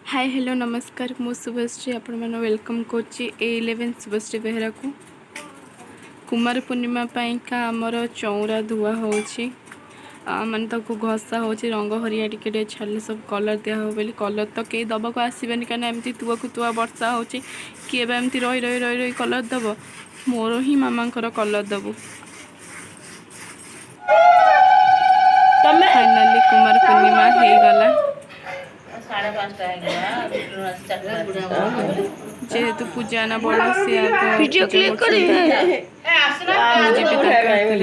Hi hello नमस्कार मु शुभश्री आपण मैंने वेलकम करछि A11 शुभश्री बेहरा को कुमार पूर्णिमा का आमर चौरा धुआ होछि माने ताको घसा होछि रंग हरिया टिके छाले सब कलर दिया हो बोली कलर तो कई दबा को आसबेनि कहीं एमती तुआ को तुआ वर्षा होछि किए एमती रही रही रही रही कलर दब मोर ही मामा कलर दबु फाइनाली कुमार पूर्णिमा हो गला जेहेतु पूजा ना बड़ से वीडियो क्लिक करी मुझे भी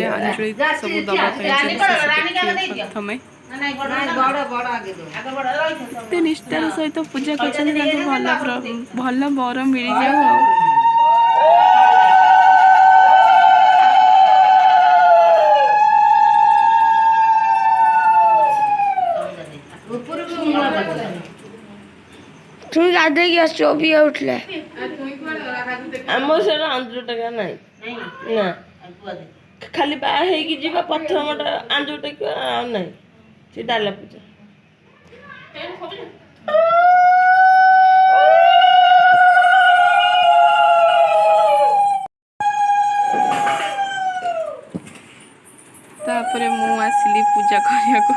अंजलि सब दबा प्रथम निष्ठार सहित पूजा कर भल बर मिल जाऊ तुम गाधे की आसो भी उठले आम से 100 टका नहीं ना खाली बा है जीवा प्रथम 100 टका नहीं से डाला पूजा तापरे मु आसिली पूजा करिया को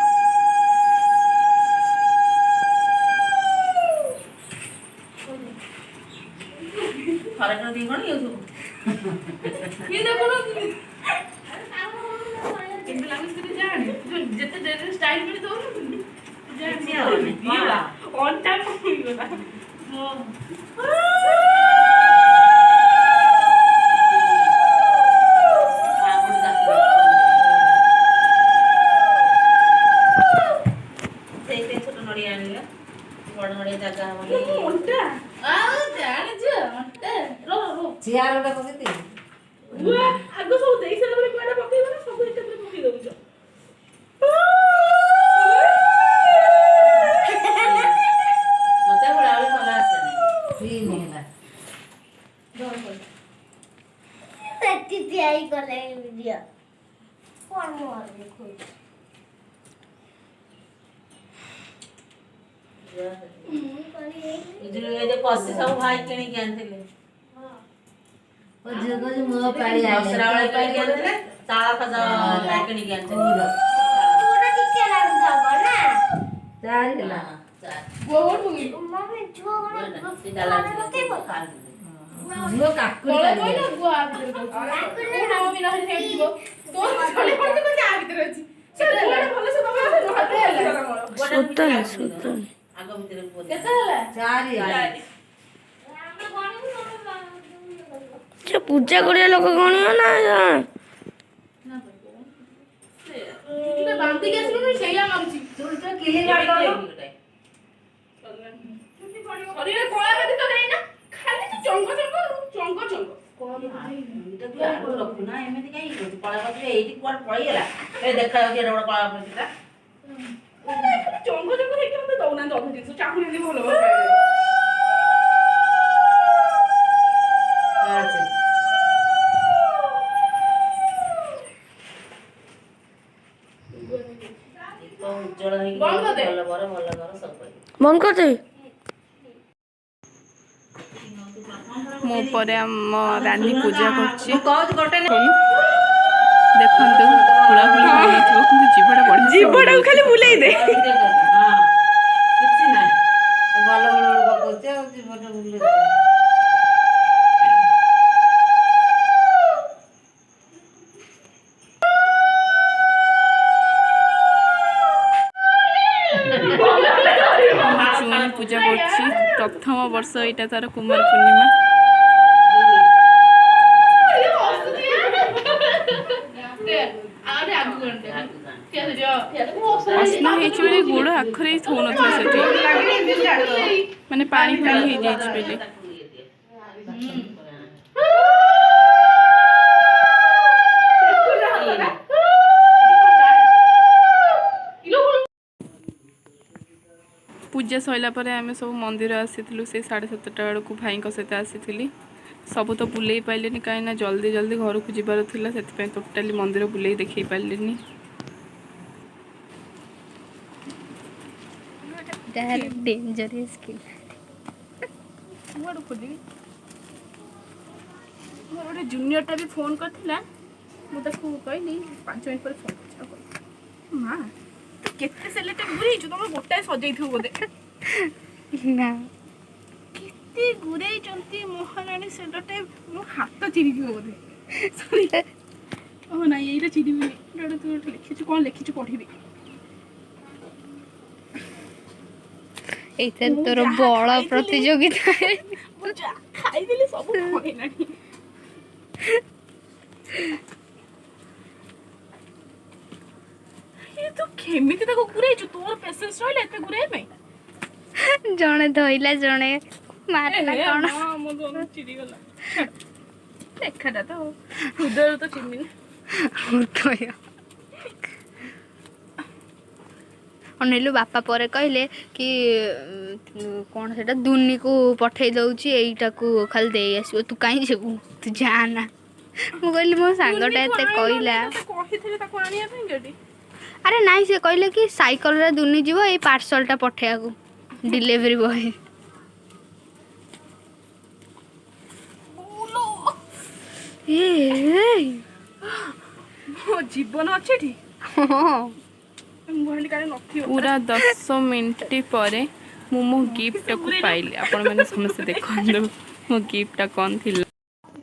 कसी सब भाई किणी के आनथिले ओ जगो मो पाड़ी आ सरावळे पाई के आनथिले ताळा खजा किणी के आनथिले पूरा टिके लागु दबो ना चार होला गोड़ होगी मम्मी जो बड़ा से डाला के पका जो काकुड़ी कोई ना गुआ आबिर को काकुड़ी ना मम्मी न हे दिबो तो चले पड़ते को आ भीतर अछि सेटा भले से दबा हाथे होला सुतन आगो भीतर केते होला चार पूजा करिया लोक गणियो ना बांधी के आसलो सेया मांगची तू तो किले गाडलो शरीर कोळा कदी तो नहीं ना खाली तो चंगो कोन तो तू आगो रखु ना एमेति काई कोळा कदी एठी कोड पळी गेला ए देखा के एडा कोळा पळीता चंगो हे के मते दउना दउ दिन चाकू ने भलो भलो अच्छा मन कर दे मो पर आम रानी पूजा करछि देखंतु हुड़ा हुड़ी होई थो किंतु जीवड़ा बड़ जीवड़ा खाली बुलाई दे हां किछि ना भलो भलो बकौचे और जीवड़ा बुलाई दे पूजा करछि प्रथम वर्ष एटा तार कुमार पूर्णिमा असना हेछि बेले गोड़ आखरे थो नथो सेठी माने पानी पानी हे जाइछ बेले पूजा सैला पर आम सब मंदिर आसी से 7:30 बेलू भाई सहित आसी सब तो बुले पारे कहीं जल्दी जल्दी घर को जीवार था टोटाली मंदिर बुले देखे पारे डेंजरस କୁଆଡ଼ୁ ଖୋଲିବି ମୋର ଗୋଟେ ଜୁନିୟରଟା ବି ଫୋନ୍ କରିଥିଲା ମୁଁ ତାକୁ କହିଲି 5 ମିନିଟ୍ ପରେ ଫୋନ୍ କରୁଛି ଆଉ କହିଲି ମା ତୁ କେତେ ସେଲେଟେ ଘୁରେଇଛୁ ତମେ ଗୋଟାଏ ସଜେଇଥିବ ବୋଧେ ନା କେତେ ଘୁରେଇଛନ୍ତି ମହାରାଣୀ ସେଲୋଟେ ମୋ ହାତ ଚିରିଯିବ ବୋଧେ ସରି ଓ ନାଇଁ ଏଇଟା ଚିରିବିନି ତୁ ଗୋଟେ ଲେଖିଛୁ କ'ଣ ଲେଖିଛୁ ପଢ଼ିବି ଏଇଥିରେ ତୋର ବଳ ପ୍ରତିଯୋଗିତା ମୁଁ ଯାହା ଖାଇଦେଲି ସବୁ କହିଲାଣି ତୁ କେମିତି ତାକୁ ଘୁରେଇଛୁ ତୋର ପେସେନ୍ସ ରହିଲା ଏତେ ଘୁରେଇବା ପାଇଁ ଜଣେ ଧଇଲା ଜଣେ ମାରିଲା କଣ ମୋ ଦମ ଚିରିଗଲା ଦେଖାଟା ତ ହୃଦୟରୁ ତ ଚିହ୍ନିନି ଅନେଇଲୁ ବାପା ପରେ କହିଲେ କି କ'ଣ ସେଟା ଦୁନିକୁ ପଠେଇ ଦଉଛି ଏଇଟାକୁ ଖାଲି ଦେଇ ଆସିବ ତୁ କାହିଁ ଯିବୁ ତୁ ଯା ନା ମୁଁ କହିଲି ମୋ ସାଙ୍ଗଟା ଏତେ କହିଲା କହିଥିଲି ତାକୁ ଆଣିବା ପାଇଁ ଗାଡ଼ି ଆରେ ନାଇଁ ସେ କହିଲେ କି ସାଇକେଲରେ ଦୁନି ଯିବ ଏଇ ପାର୍ସଲଟା ପଠେଇବାକୁ ଡେଲିଭରି ବୟ ମୋ ଜୀବନ ଅଛି ଏଠି पूरा 10 मिनट पर मो गिफ्ट को पाइली आपण मैंने समस्त देखो मो गिफ्ट कौन थी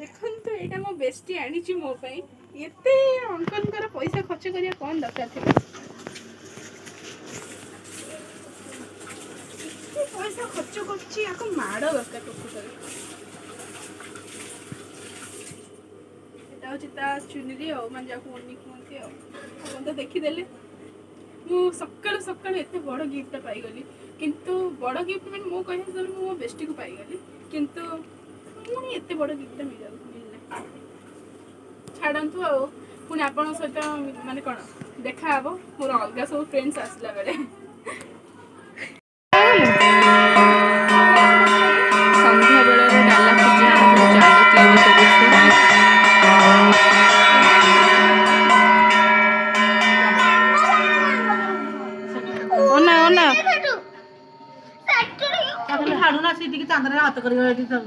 देखो तो एटा मो बेस्टी आनी ची मो पई एते अंकल कर पैसा खर्च करिया कौन दरकार थी पैसा खर्च करची आको माड़ दरकार टोकु एटा होची ता चुनरी हो मन जाको ओनी कोनती हो अपन तो देखि देले मु सकाळु सकाळु एते बड़ गिफ्ट पाई गली किंतु बड़ गिफ्ट में मो कहि सर मो बेस्टी को पाई गली किंतु मुनी एते बड़ गिफ्ट मिलला छाडंतु आ पुनी आपण सहित माने कोन देखा हबो मोर अलगा सब फ्रेंड्स आसला बेले संध्या बेले डाला पूजा चांद तीन करिछु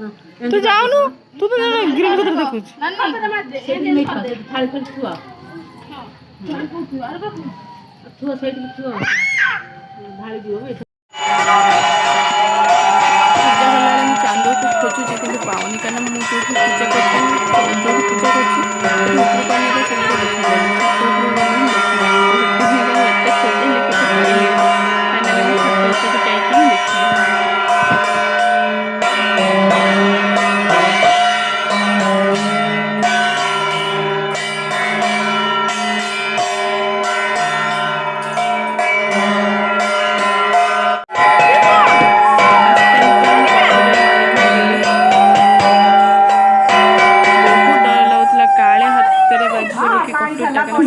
तू जाऊनु तू तो ग्रीन कलर देखुछ चांद को खोजुची कि पाऊनी कारण मुझे पूजा करती पूजा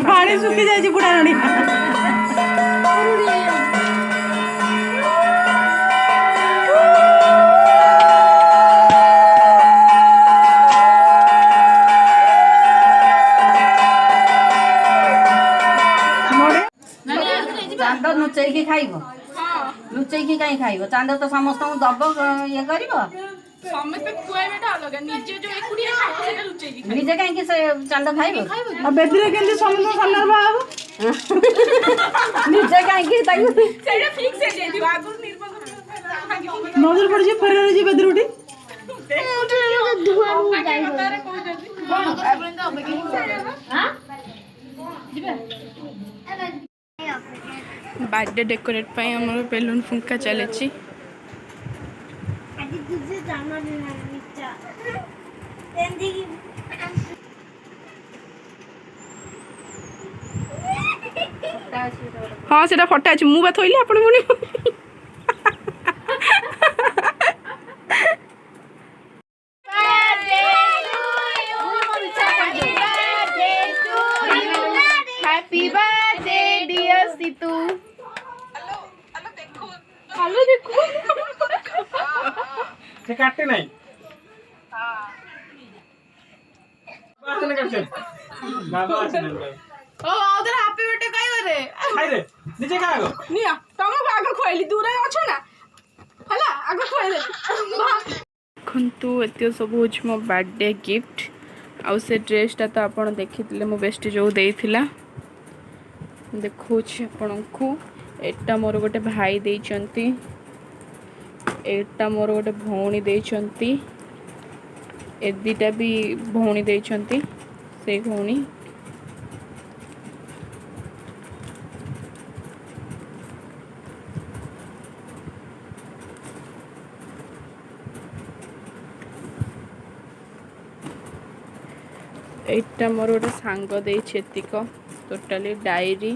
पानी सुखी जाए बुढ़ा रानी चांद लुचेकी खाइब लुचेकी कहीं खाइब चांद तो समस्त दब ये कर निजे कहीं से चांद खाइब बेदरे केंदी समस्त सामने बाबू निजे कहीं सेटा फिक्स है दे दिवा आगु निर्बंध नजर पड़ जे फेर जे बेदरुटी बर्थडे डेकोरेट पाई हमर बेलून फुंका चलेची हाँ सेटा फटा अछि मु बा थोइले आपण मुनी happy birthday dear Situ hello देखो से काटते नहीं बात नहीं करते बाबा आसन ओ उधर हैप्पी बर्थडे काई करे खाइ रे नीचे का आगो निया तुम आगो खोइली दूर अछ ना हला आगो खोइले देखंतु एत सब हो मो बर्थडे गिफ्ट आउ से ड्रेसटा तो आप देखी मो बेस्ट जो देइथिला देखो आपण को एटा मोर गोटे भाई देइचंती एटा मोर गोटे भौणी देइचंती ए दुटा भी भौणी देइचंती से भौणी एटा मोर गोटे सांग देइछि एतिक टोटली डायरी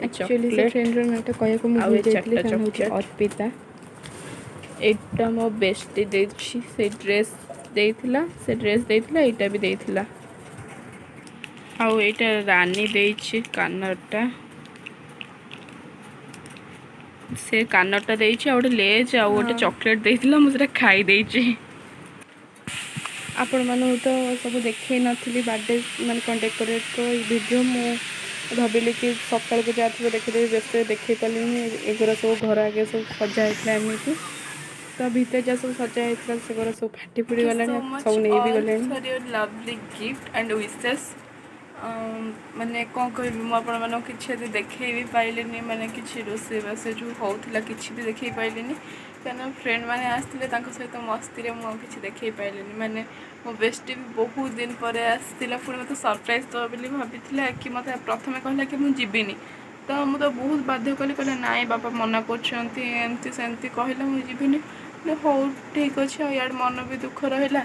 एक्चुअली से फ्रेंड रो नाटा कहया को मु जाइतले होछि अर्पिता एटा मो बेस्ट देइछि से ड्रेस देइथिला एटा भी देइथिला आउ एटा रानी देइछि कानरटा से कानरटा देइछि आ गोटे लेज आ गोटे चॉकलेट देइथिला मु सेटा खाई देइछि आपण मानू तो सब देखे नथली बर्थडे मान कौन डेकोरेट को वीडियो मु भाविली कि सकाल को जाते देखी व्यस्त देखे पानी एगुरा सब घर आगे सब सजा होता एमती तो भीतर जहाँ सब सजा होता से सब फाटी फुटी गला सब नहीं भी गले लवली गिफ्ट एंड विशेष माने कौन कह मुझे किसी देखे भी पाइले माने किसी रोसे बास जो होता किसी भी देखे पाइले क्या फ्रेंड मैंने आसते सहित मस्ती मुझे किसी देखे पाइले माने मो बेस्टी भी बहुत दिन पर आसला पुणी मतलब सरप्राइज दो बोली भाभी कि मतलब प्रथम कहला कि मुझे जीविनी तो मुझे बहुत बाध्य कली कहले नाई बापा मना करमती सेमती कहले मुझे जीविनी हो ठीक अच्छे यार मन भी दुख रहा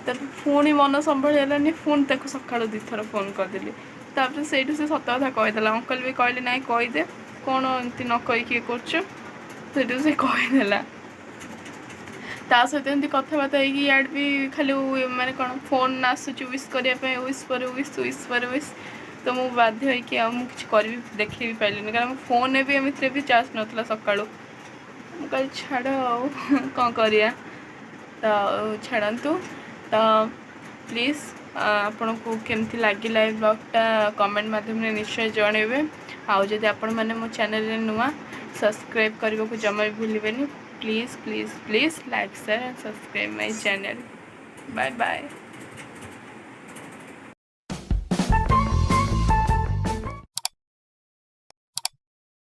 पुणी मन संभाली पुणी ताको सका दुथर फोन करदेली तापर से सत कथा कहीदेला अंकल भी कहले ना कहीदे कौन एमती न कहीकि कर से कहीदेला ता सहित एमती कथबार्ता यार भी खाली माने कौन फोन आसूँ विश करने विश पर विश तो मुझे बाध्य होकर देखे भी पाइलिनी कारण फोन भी एमती भी चार्ज नाला सका कल छाड़ कौन करिया तो छाड़तु तो प्लीज़ आपण को केमती लगिला ए ब्लॉगटा कमेंट माध्यम निश्चय जनइबे आउ जदि आपण मैंने मो चैनल नुआ सब्सक्राइब करने को जमा भी भूलिबेनी please please please like share and subscribe my channel bye bye.